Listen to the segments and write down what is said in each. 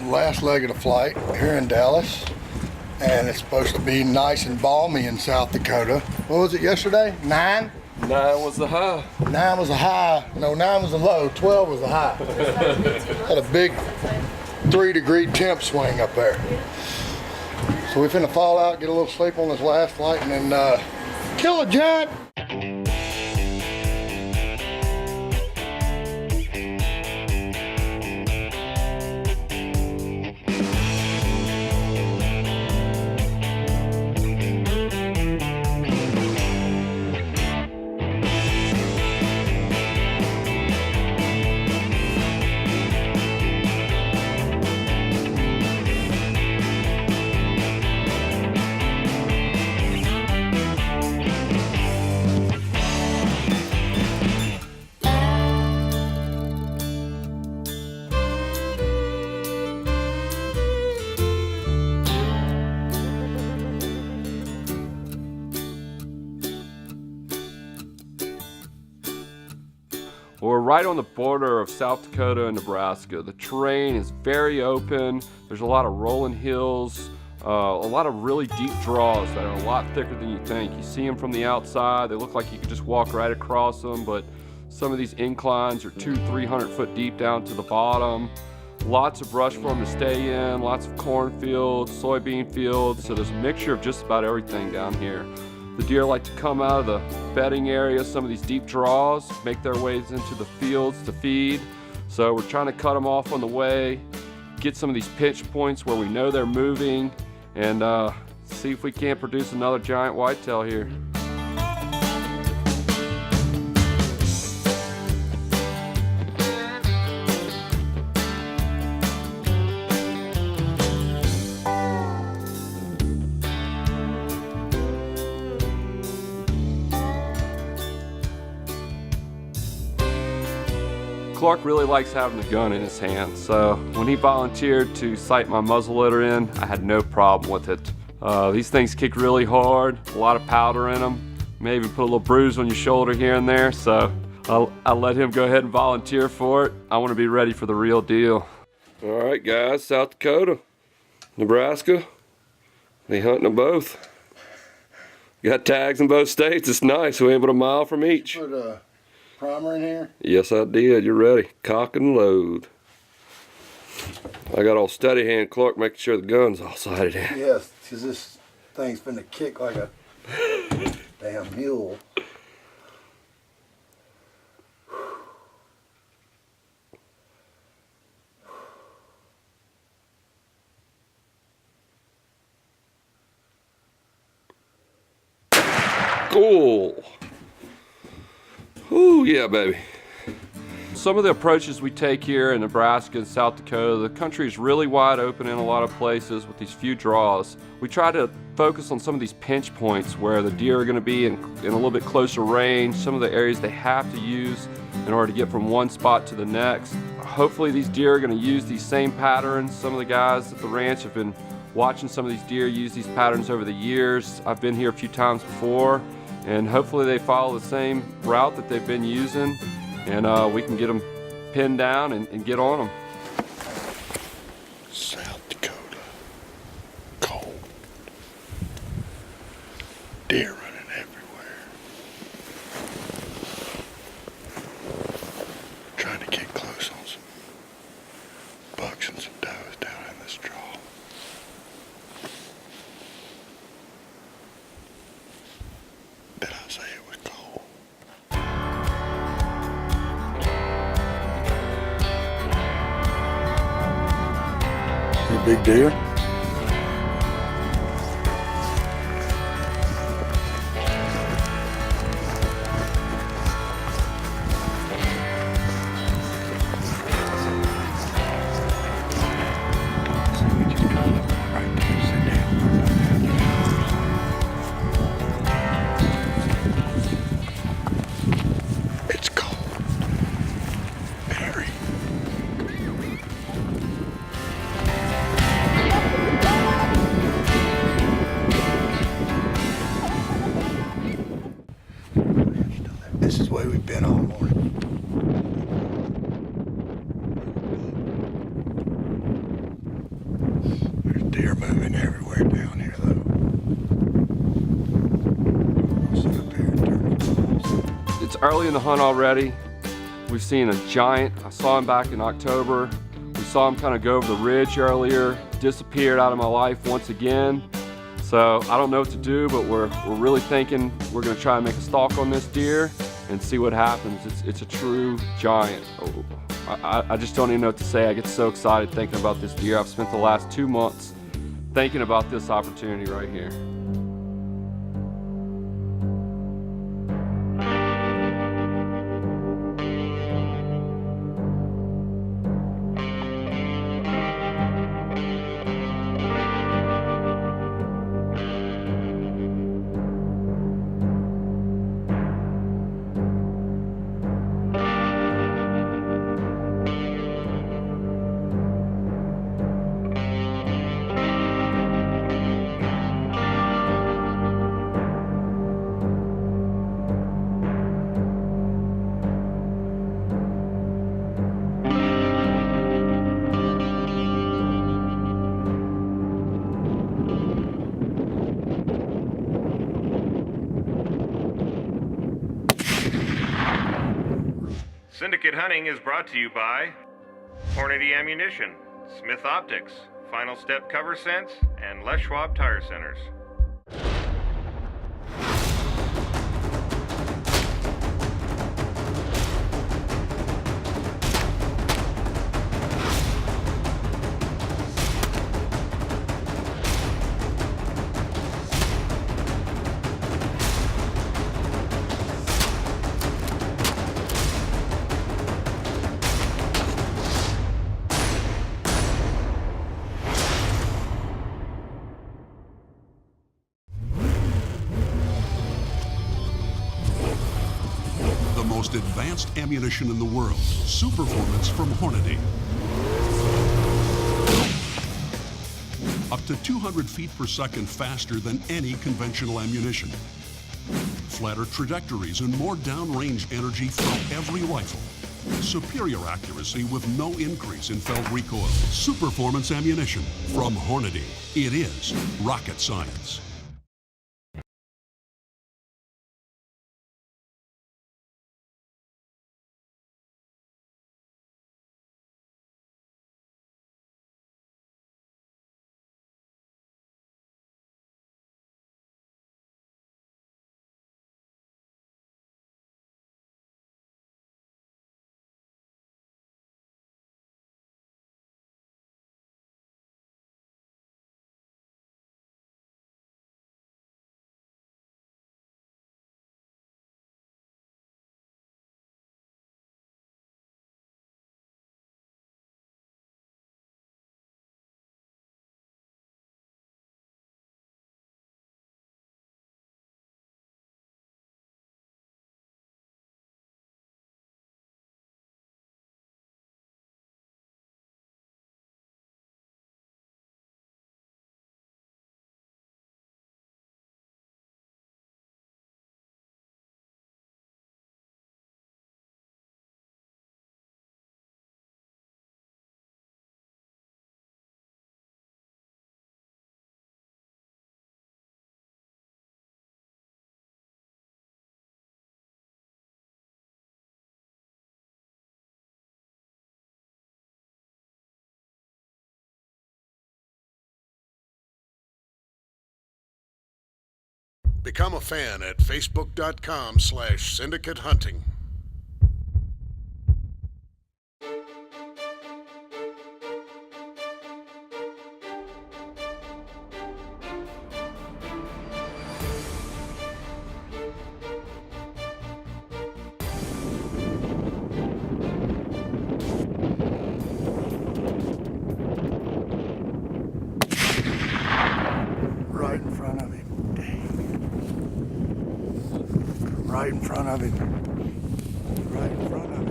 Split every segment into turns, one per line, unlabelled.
last leg of the flight here in Dallas, and it's supposed to be nice and balmy in South Dakota. What was it yesterday? 9?
9 was the high.
9 was the high. No, 9 was the low. 12 was the high. Had a big 3-degree temp swing up there. So we finna fall out, get a little sleep on this last flight, and then kill a giant.
We're right on the border of South Dakota and Nebraska. The terrain is very open. There's a lot of rolling hills, a lot of really deep draws that are a lot thicker than you think. You see them from the outside. They look like you could just walk right across them, but some of these inclines are 200-300 foot deep down to the bottom. Lots of brush for them to stay in, lots of cornfields, soybean fields, so there's a mixture of just about everything down here. The deer like to come out of the bedding area, some of these deep draws, make their ways into the fields to feed. So we're trying to cut them off on the way, get some of these pinch points where we know they're moving, and see if we can't produce another giant whitetail here. Clark really likes having the gun in his hand, so when he volunteered to sight my muzzleloader in, I had no problem with it. These things kick really hard, a lot of powder in them, may even put a little bruise on your shoulder here and there, so I'll let him go ahead and volunteer for it. I want to be ready for the real deal. All right guys, South Dakota, Nebraska, they hunting them both. Got tags in both states, it's nice, we're able to mile from each.
Put a primer in here?
Yes, I did. You're ready. Cock and load. I got all steady hand Clark making sure the gun's all sighted in.
Yes, because this thing's finna kick like a damn mule.
Cool. Ooh, yeah, baby. Some of the approaches we take here in Nebraska and South Dakota, the country is really wide open in a lot of places with these few draws. We try to focus on some of these pinch points where the deer are going to be in a little bit closer range, some of the areas they have to use in order to get from one spot to the next. Hopefully these deer are going to use these same patterns. Some of the guys at the ranch have been watching some of these deer use these patterns over the years. I've been here a few times before, and hopefully they follow the same route that they've been using, and we can get them pinned down and get on them.
South Dakota, cold, deer running everywhere. Trying to get close on some bucks and some does down in this draw. Did I say it was cold? Any big deer? It's cold. Very. This is where we've been all morning.
early in the hunt already. We've seen a giant. I saw him back in October. We saw him kind of go over the ridge earlier, disappeared out of my life once again. So I don't know what to do, but we're really thinking we're gonna try and make a stalk on this deer and see what happens. It's a true giant. I just don't even know what to say. I get so excited thinking about this deer. I've spent the last 2 months thinking about this opportunity right here.
Syndicate Hunting is brought to you by Hornady Ammunition, Smith Optics, Final Step Cover Sense, and Les Schwab Tire Centers.
The most advanced ammunition in the world, Superformance from Hornady. Up to 200 feet per second faster than any conventional ammunition. Flatter trajectories and more downrange energy from every rifle. Superior accuracy with no increase in felt recoil. Superformance ammunition from Hornady. It is rocket science. Become a fan at facebook.com/syndicatehunting.
Right in front of him. Dang. Right in front of him. Right in front of him.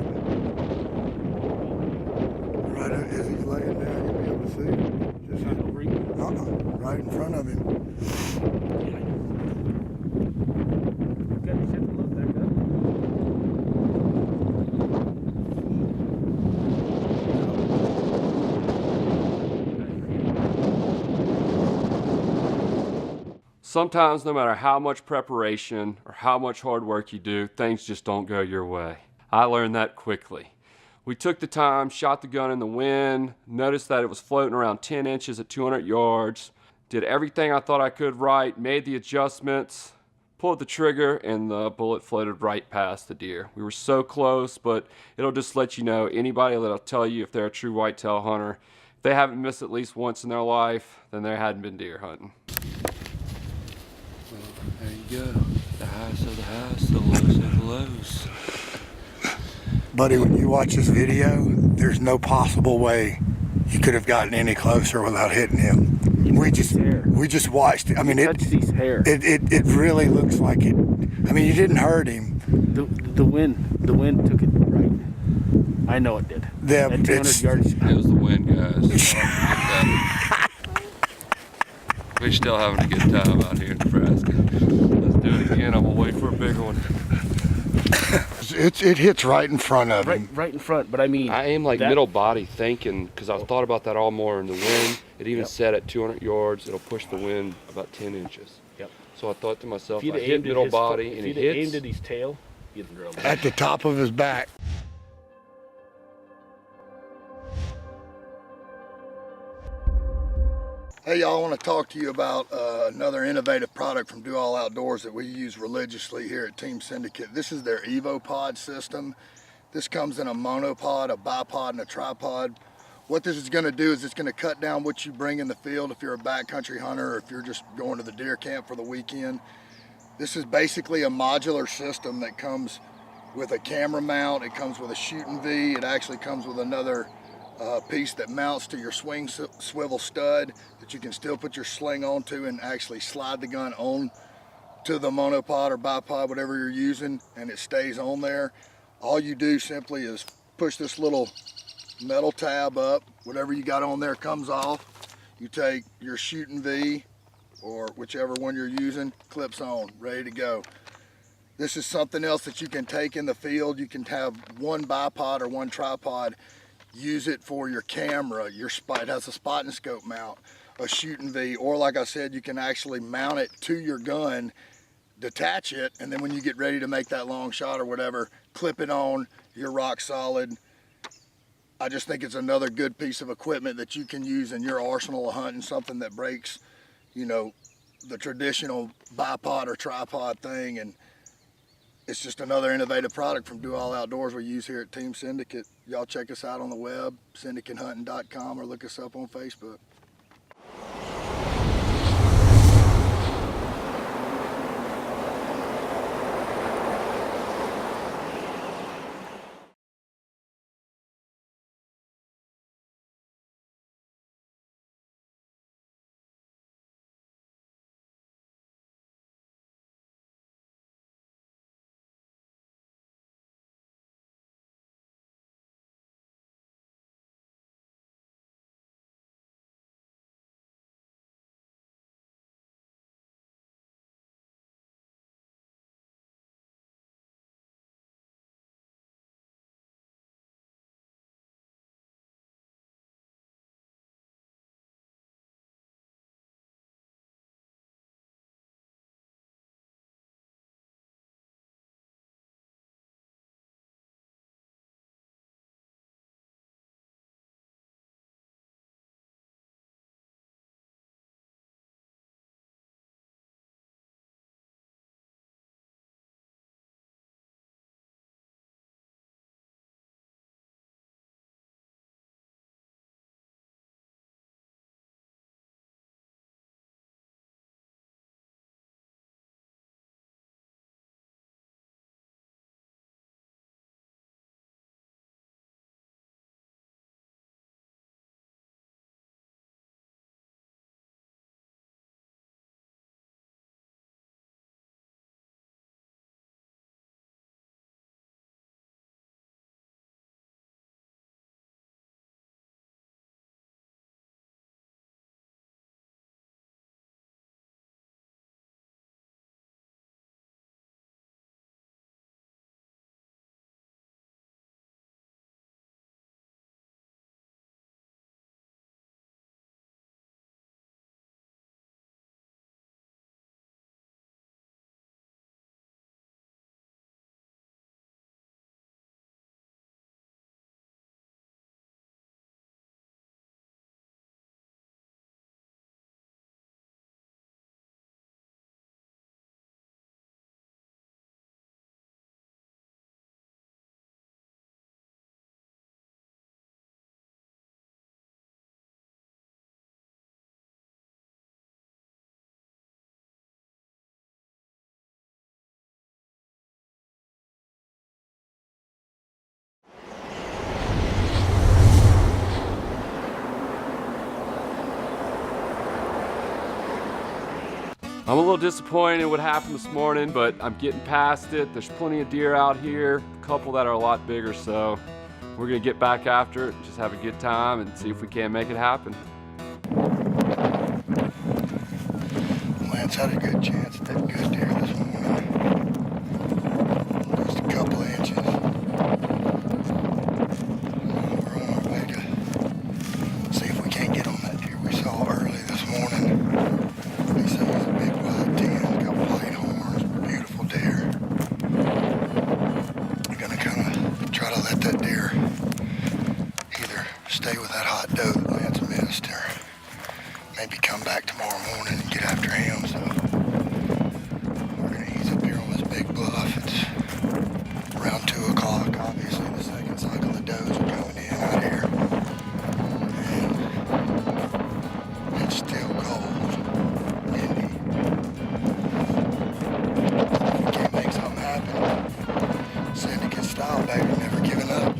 Right as he's laying down, you'll be able to see him. Just right in front of him.
Sometimes no matter how much preparation or how much hard work you do, things just don't go your way. I learned that quickly. We took the time, shot the gun in the wind, noticed that it was floating around 10 inches at 200 yards, did everything I thought I could right, made the adjustments, pulled the trigger, and the bullet floated right past the deer. We were so close, but it'll just let you know, anybody that'll tell you if they're a true whitetail hunter, if they haven't missed at least once in their life, then they hadn't been deer hunting. Well, there you go. The highs of the highs, the lows of the lows.
Buddy, when you watch this video, there's no possible way you could have gotten any closer without hitting him. We just watched it. I mean, it really looks like it. I mean, you didn't hurt him.
The wind took it right. I know it did.
Yeah,
at 200 yards.
It was the wind, guys. We're still having a good time out here in Nebraska. Let's do it again. I'm gonna wait for a bigger one.
It hits right in front of him.
Right in front, but I mean...
I aim like middle body thinking, because I've thought about that all more in the wind. It even said at 200 yards, it'll push the wind about 10 inches.
Yep.
So I thought to myself,
if
I hit middle body and
if
he
you'd
hits...
aimed at his tail, you'd drill him.
At the top of his back. Hey y'all, I want to talk to you about another innovative product from Do All Outdoors that we use religiously here at Team Syndicate. This is their EvoPod system. This comes in a monopod, a bipod, and a tripod. What this is going to do is it's going to cut down what you bring in the field if you're a backcountry hunter or if you're just going to the deer camp for the weekend. This is basically a modular system that comes with a camera mount. It comes with a shooting V. It actually comes with another piece that mounts to your swing swivel stud that you can still put your sling onto and actually slide the gun on to the monopod or bipod, whatever you're using, and it stays on there. All you do simply is push this little metal tab up. Whatever you got on there comes off. You take your shooting V or whichever one you're using, clips on, ready to go. This is something else that you can take in the field. You can have one bipod or one tripod. Use it for your camera, your spot. It has a spot and scope mount, a shooting V, or like I said, you can actually mount it to your gun, detach it, and then when you get ready to make that long shot or whatever, clip it on, you're rock solid. I just think it's another good piece of equipment that you can use in your arsenal of hunting, something that breaks, you know, the traditional bipod or tripod thing, and it's just another innovative product from Do All Outdoors we use here at Team Syndicate. Y'all check us out on the web, SyndicateHunting.com, or look us up on Facebook.
I'm a little disappointed in what happened this morning, but I'm getting past it. There's plenty of deer out here, a couple that are a lot bigger, so we're gonna get back after it and just have a good time and see if we can't make it happen.
Lance had a good chance at that good deer this morning. Just a couple of inches. We're on our way to see if we can't get on that deer we saw early this morning. They say he's a big white 10, got white horns, beautiful deer. We're gonna kind of try to let that deer either stay with that hot doe that Lance missed, or maybe come back tomorrow morning and get after him. So we're gonna ease up here on this big bluff. It's around 2 o'clock. Obviously the second cycle of does are coming in out here. And it's still cold, windy. If we can't make something happen, Syndicate style, baby, never giving up.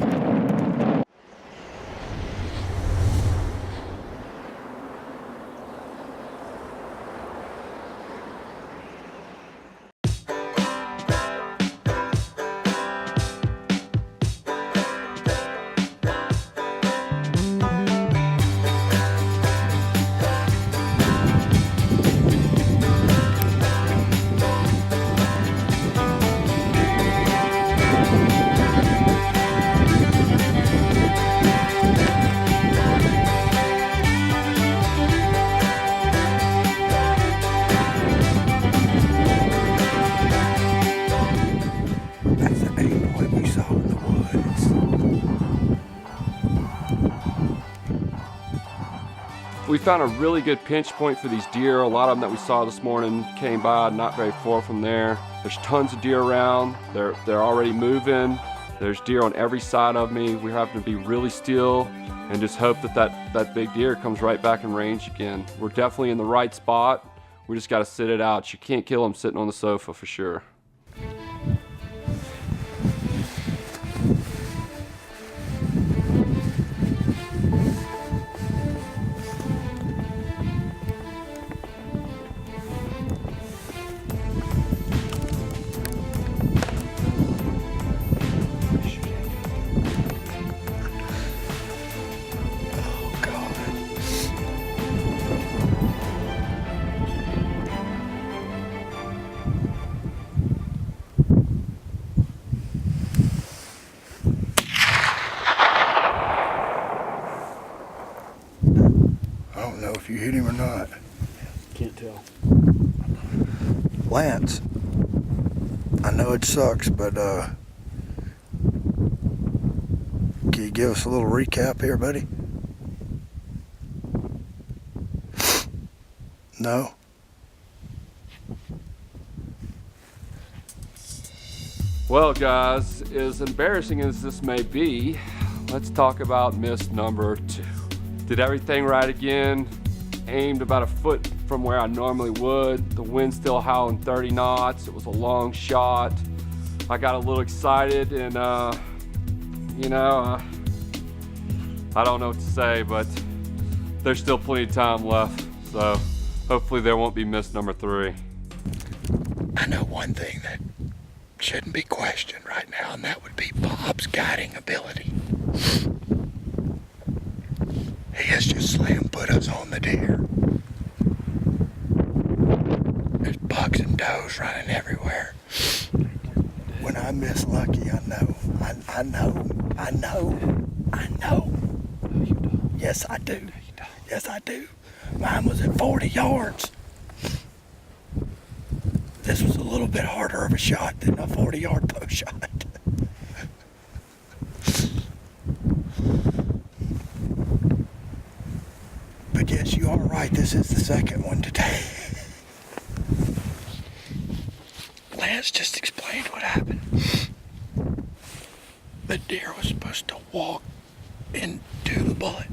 That's the 8-point we saw in the woods.
We found a really good pinch point for these deer. A lot of them that we saw this morning came by not very far from there. There's tons of deer around. They're already moving. There's deer on every side of me. We're having to be really still and just hope that big deer comes right back in range again. We're definitely in the right spot. We just got to sit it out. You can't kill them sitting on the sofa for sure.
I don't know if you hit him or not.
Can't tell.
Lance, I know it sucks, but can you give us a little recap here, buddy? No?
Well, guys, as embarrassing as this may be, let's talk about miss number 2. Did everything right again, aimed about a foot from where I normally would. The wind's still howling 30 knots. It was a long shot. I got a little excited and, I don't know what to say, but there's still plenty of time left. So hopefully there won't be miss number 3.
I know one thing that shouldn't be questioned right now, and that would be Bob's guiding ability. He has just slam put us on the deer. There's bucks and does running everywhere. When I miss Lucky, I know. I know.
No, you don't.
Yes, I do.
No, you don't.
Yes, I do. Mine was at 40 yards. This was a little bit harder of a shot than a 40-yard post shot. But yes, you are right. This is the second one today. Lance just explained what happened. The deer was supposed to walk into the bullet.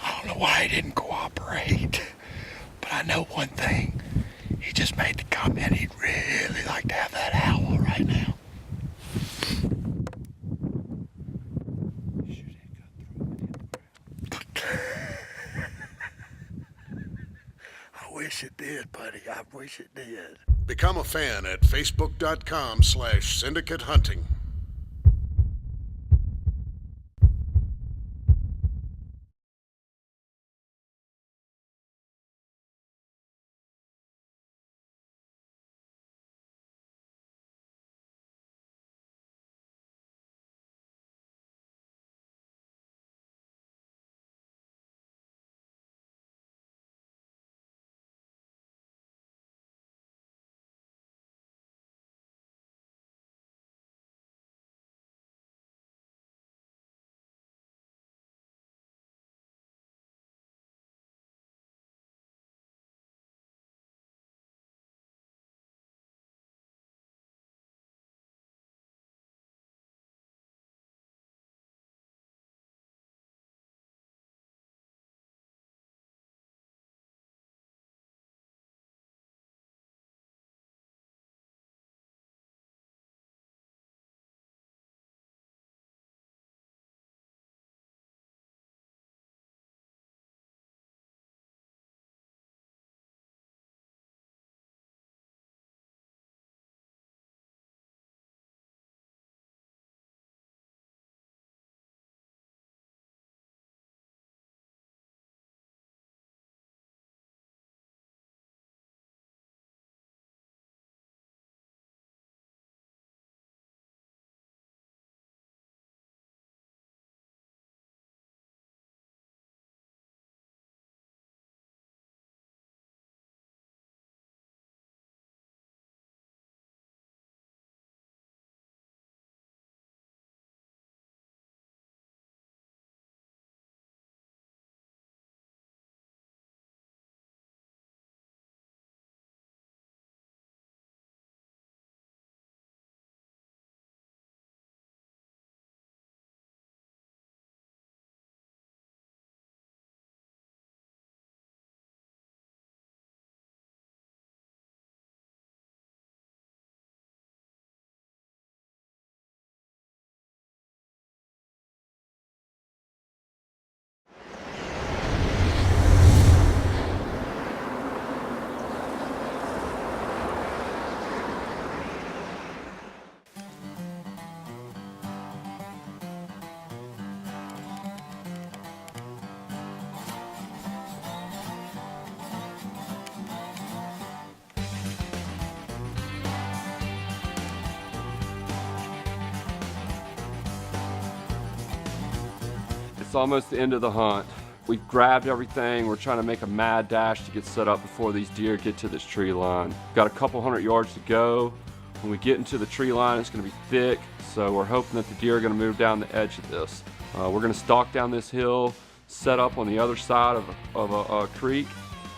I don't know why he didn't cooperate, but I know one thing. He just made the comment he'd really like to have that owl right now. I wish it did, buddy. I wish it did.
Become a fan at facebook.com/syndicatehunting.
It's almost the end of the hunt. We've grabbed everything. We're trying to make a mad dash to get set up before these deer get to this tree line. Got a couple hundred yards to go. When we get into the tree line, it's going to be thick, so we're hoping that the deer are going to move down the edge of this. We're going to stalk down this hill, set up on the other side of a creek,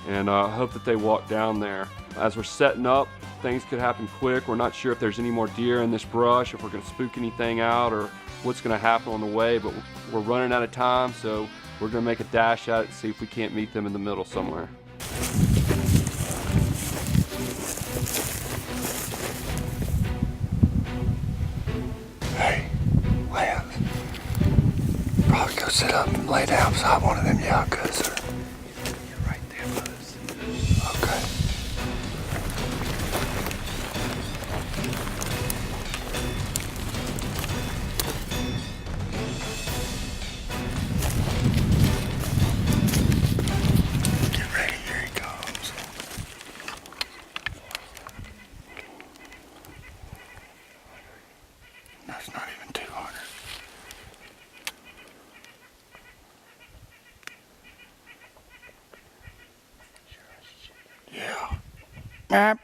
and hope that they walk down there. As we're setting up, things could happen quick. We're not sure if there's any more deer in this brush, if we're going to spook anything out, or what's going to happen on the way, but we're running out of time, so we're going to make a dash at it and see if we can't meet them in the middle somewhere.
Hey, Lance. Probably go sit up and lay down beside one of them yakas. You're right there, Buzz. Okay. Get ready, here he comes. That's not even 200. Yeah. Map.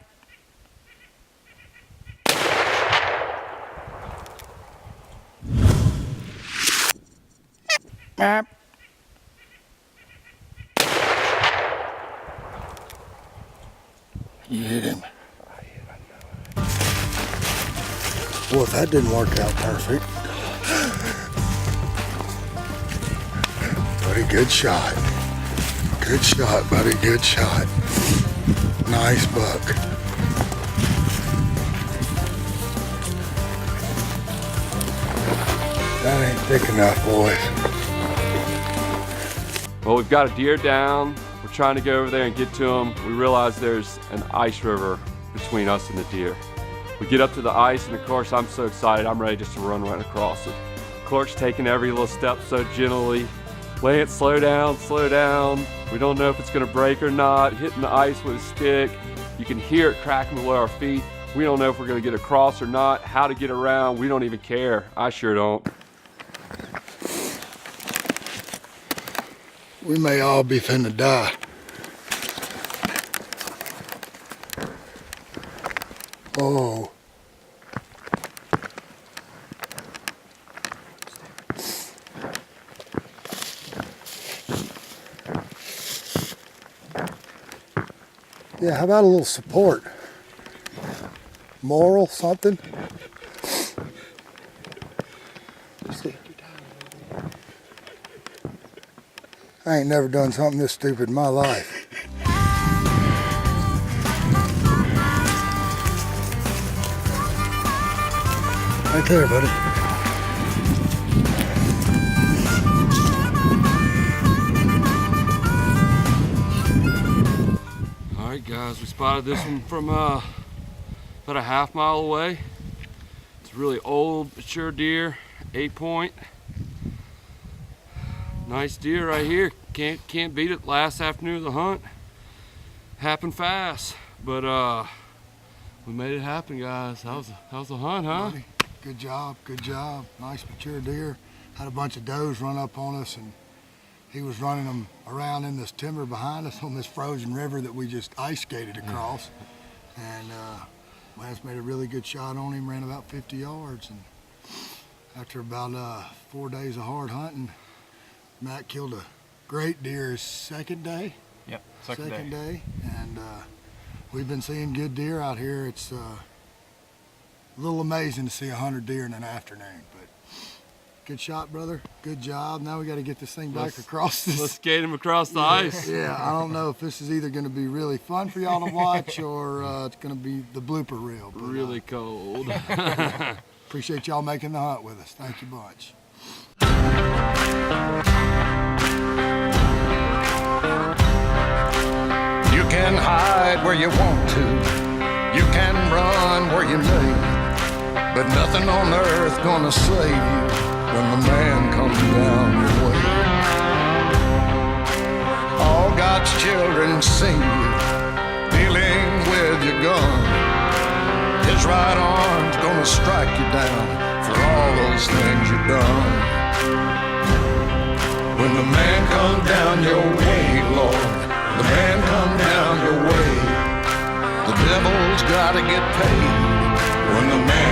Map. You hit him. Well, if that didn't work out perfect. Buddy, good shot. Good shot, buddy, good shot. Nice buck. That ain't thick enough, boys.
Well, we've got a deer down. We're We're trying to go over there and get to them. We realize there's an ice river between us and the deer. We get up to the ice, and of course I'm so excited, I'm ready just to run right across it. Clark's taking every little step so gently. Lance, slow down, slow down. We don't know if it's gonna break or not. Hitting the ice with a stick. You can hear it cracking below our feet. We don't know if we're gonna get across or not, how to get around. We don't even care. I sure don't.
We may all be finna die. Oh. Yeah, how about a little support? Moral, something? I ain't never done something this stupid in my life. Right there, buddy.
All right, guys, we spotted this one from about a half mile away. It's a really old, mature deer, 8-point. Nice deer right here. Can't beat it. Last afternoon of the hunt. Happened fast, but we made it happen, guys. That was a hunt, huh?
Buddy, good job, good job. Nice mature deer. Had a bunch of does run up on us, and he was running them around in this timber behind us on this frozen river that we just ice skated across. And Lance made a really good shot on him, ran about 50 yards. And after about 4 days of hard hunting, Matt killed a great deer his second day.
Yep, second
day. And we've been seeing good deer out here. It's a little amazing to see 100 deer in an afternoon. But good shot, brother. Good job. Now we got to get this thing back across this.
Let's skate him across the ice.
Yeah, I don't know if this is either going to be really fun for y'all to watch or it's going to be the blooper reel. But,
Really cold.
appreciate y'all making the hunt with us. Thank you much.
You can hide where you want to, you can run where you may, but nothing on earth gonna save you when the man comes down your way. All God's children sing you, dealing with your gun. His right arm's gonna strike you down for all those things you've done. When the man comes down your way, Lord, the man come down your way. The devil's gotta get paid when the man